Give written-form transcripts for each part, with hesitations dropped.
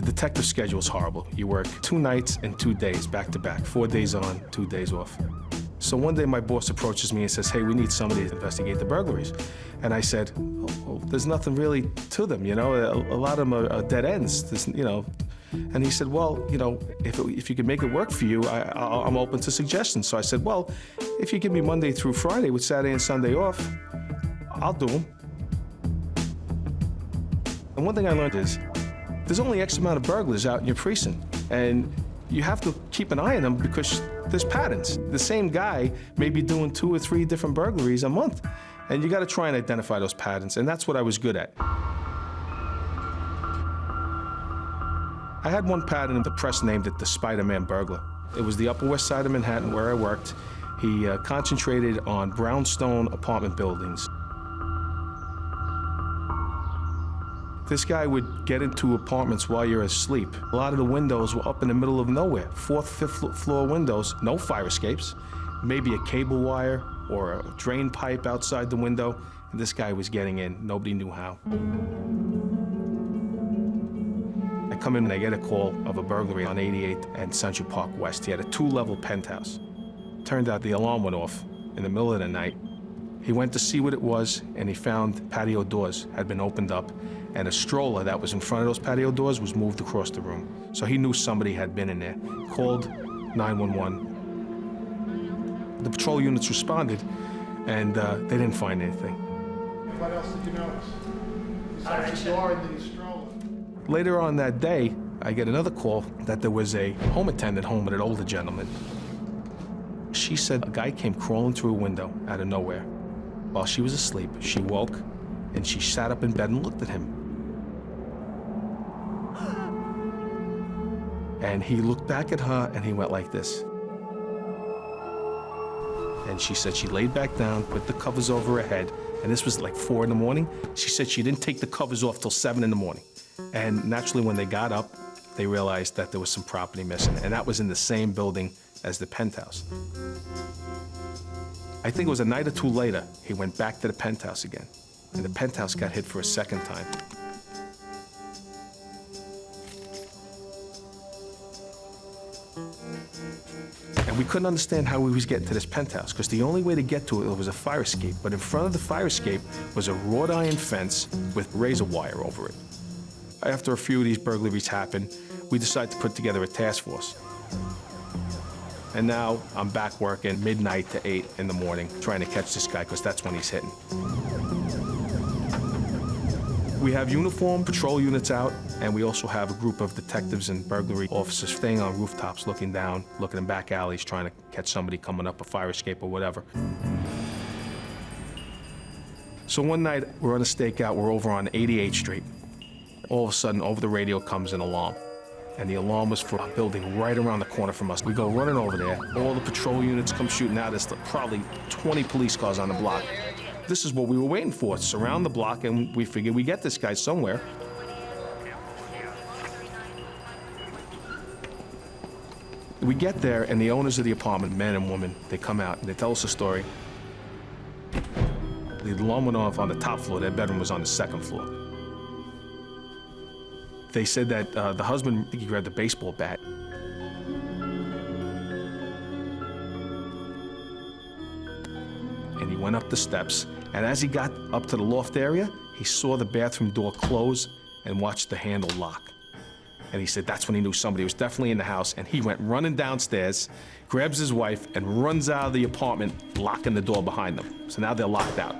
detective schedule is horrible. You work 2 nights and 2 days, back to back, 4 days on, 2 days off. So one day my boss approaches me and says, hey, we need somebody to investigate the burglaries. And I said, oh, there's nothing really to them, you know? A lot of them are dead ends, you know? And he said, well, you know, if you can make it work for you, I'm open to suggestions. So I said, well, if you give me Monday through Friday with Saturday and Sunday off, I'll do them. And one thing I learned is, there's only X amount of burglars out in your precinct, and you have to keep an eye on them because there's patterns. The same guy may be doing 2 or 3 different burglaries a month, and you gotta try and identify those patterns, and that's what I was good at. I had one pattern, the press named it the Spider-Man burglar. It was the Upper West Side of Manhattan where I worked. He concentrated on brownstone apartment buildings. This guy would get into apartments while you're asleep. A lot of the windows were up in the middle of nowhere. 4th, 5th floor windows, no fire escapes. Maybe a cable wire or a drain pipe outside the window. And this guy was getting in. Nobody knew how. I come in and I get a call of a burglary on 88th and Central Park West. He had a 2-level penthouse. Turned out the alarm went off in the middle of the night. He went to see what it was, and he found patio doors had been opened up, and a stroller that was in front of those patio doors was moved across the room. So he knew somebody had been in there. Called 911. The patrol units responded, and they didn't find anything. What else did you notice? Besides the door and the stroller. Later on that day, I get another call that there was a home attendant home with an older gentleman. She said a guy came crawling through a window out of nowhere. While she was asleep, she woke, and she sat up in bed and looked at him. And he looked back at her, and he went like this. And she said she laid back down, put the covers over her head, and this was like 4 in the morning. She said she didn't take the covers off till 7 in the morning. And naturally, when they got up, they realized that there was some property missing, and that was in the same building as the penthouse. I think it was a night or 2 later, he went back to the penthouse again, and the penthouse got hit for a second time. And we couldn't understand how he was getting to this penthouse, because the only way to get to it was a fire escape, but in front of the fire escape was a wrought iron fence with razor wire over it. After a few of these burglaries happened, we decided to put together a task force. And now I'm back working midnight to 8 in the morning, trying to catch this guy, because that's when he's hitting. We have uniformed patrol units out, and we also have a group of detectives and burglary officers staying on rooftops, looking down, looking in back alleys, trying to catch somebody coming up a fire escape or whatever. So one night, we're on a stakeout, we're over on 88th Street. All of a sudden, over the radio comes an alarm. And the alarm was for a building right around the corner from us. We go running over there. All the patrol units come shooting out. There's probably 20 police cars on the block. This is what we were waiting for, surround the block, and we figured we'd get this guy somewhere. We get there, and the owners of the apartment, men and women, they come out, and they tell us a story. The alarm went off on the top floor. Their bedroom was on the 2nd floor. They said that the husband, I think he grabbed a baseball bat. And he went up the steps, and as he got up to the loft area, he saw the bathroom door close and watched the handle lock. And he said that's when he knew somebody was definitely in the house, and he went running downstairs, grabs his wife, and runs out of the apartment, locking the door behind them. So now they're locked out.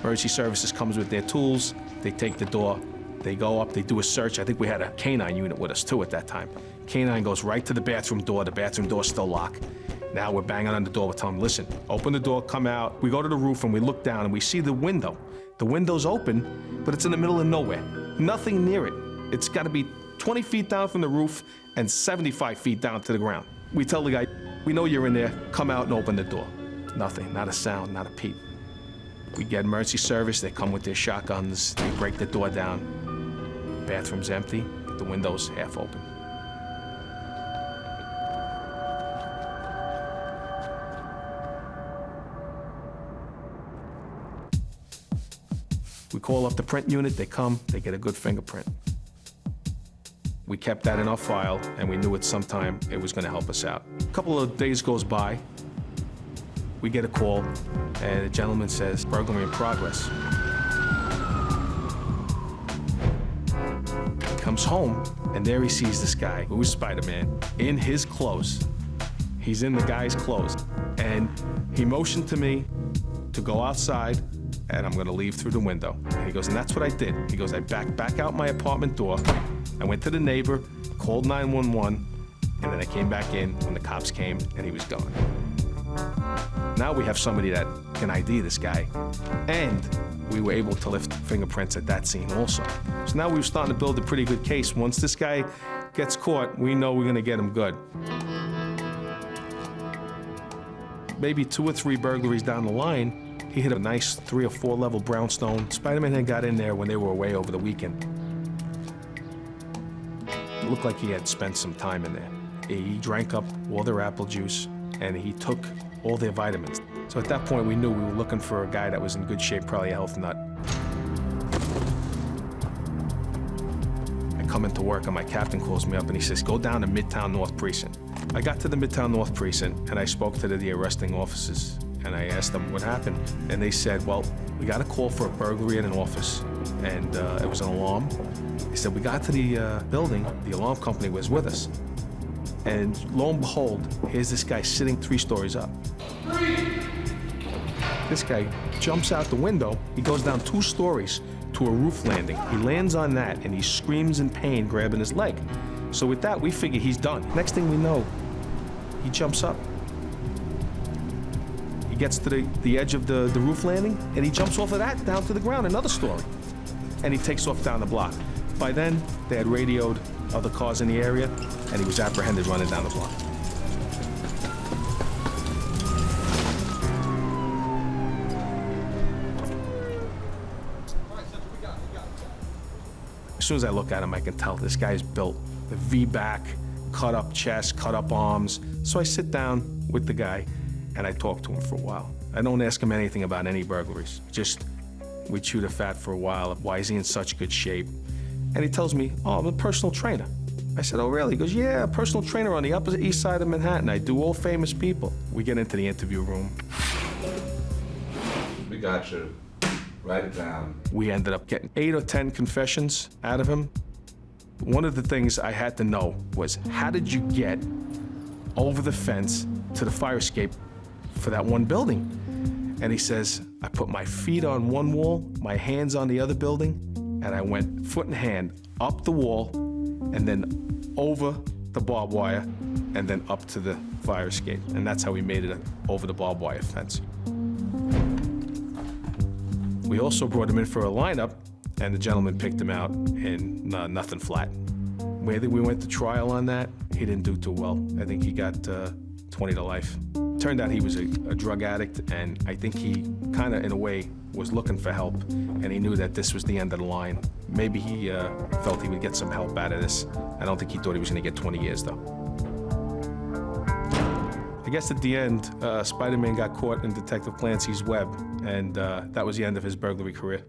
Emergency services comes with their tools, they take the door, they go up, they do a search. I think we had a canine unit with us too at that time. Canine goes right to the bathroom door's still locked. Now we're banging on the door, we're telling them, listen, open the door, come out. We go to the roof and we look down and we see the window. The window's open, but it's in the middle of nowhere. Nothing near it. It's gotta be 20 feet down from the roof and 75 feet down to the ground. We tell the guy, we know you're in there, come out and open the door. Nothing, not a sound, not a peep. We get emergency service, they come with their shotguns, they break the door down. Bathroom's empty, the window's half open. We call up the print unit, they come, they get a good fingerprint. We kept that in our file, and we knew at some time it was gonna help us out. A couple of days goes by, we get a call, and the gentleman says, burglary in progress. He comes home, and there he sees this guy, who is Spider-Man, in his clothes. He's in the guy's clothes. And he motioned to me to go outside, and I'm gonna leave through the window. And he goes, and that's what I did. He goes, I backed back out my apartment door, I went to the neighbor, called 911, and then I came back in when the cops came, and he was gone. Now we have somebody that can ID this guy, and we were able to lift fingerprints at that scene also. So now we're starting to build a pretty good case. Once this guy gets caught, we know we're gonna get him good. Maybe 2 or 3 burglaries down the line, he hit a nice 3 or 4 level brownstone. Spider-Man had got in there when they were away over the weekend. It looked like he had spent some time in there. He drank up all their apple juice, and he took all their vitamins. So at that point, we knew we were looking for a guy that was in good shape, probably a health nut. I come into work, and my captain calls me up, and he says, go down to Midtown North Precinct. I got to the Midtown North Precinct, and I spoke to the arresting officers, and I asked them what happened. And they said, well, we got a call for a burglary in an office, and it was an alarm. They said, we got to the building, the alarm company was with us. And lo and behold, here's this guy sitting 3 stories up. This guy jumps out the window, he goes down 2 stories to a roof landing. He lands on that, and he screams in pain, grabbing his leg. So with that, we figure he's done. Next thing we know, he jumps up. He gets to the edge of the roof landing, and he jumps off of that down to the ground, another story. And he takes off down the block. By then, they had radioed other cars in the area, and he was apprehended running down the block. As soon as I look at him, I can tell this guy's built. The V-back, cut up chest, cut up arms. So I sit down with the guy, and I talk to him for a while. I don't ask him anything about any burglaries. Just, we chew the fat for a while. Why is he in such good shape? And he tells me, oh, I'm a personal trainer. I said, oh, really? He goes, yeah, a personal trainer on the Upper East Side of Manhattan. I do all famous people. We get into the interview room. We got you. Write it down. We ended up getting 8 or 10 confessions out of him. One of the things I had to know was, how did you get over the fence to the fire escape for that one building? And he says, I put my feet on one wall, my hands on the other building, and I went foot and hand up the wall, and then over the barbed wire, and then up to the fire escape. And that's how we made it over the barbed wire fence. We also brought him in for a lineup, and the gentleman picked him out in nothing flat. We went to trial on that. He didn't do too well. I think he got 20 to life. Turned out he was a drug addict, and I think he kind of, in a way, was looking for help, and he knew that this was the end of the line. Maybe he felt he would get some help out of this. I don't think he thought he was gonna get 20 years, though. I guess at the end, Spider-Man got caught in Detective Clancy's web, and that was the end of his burglary career.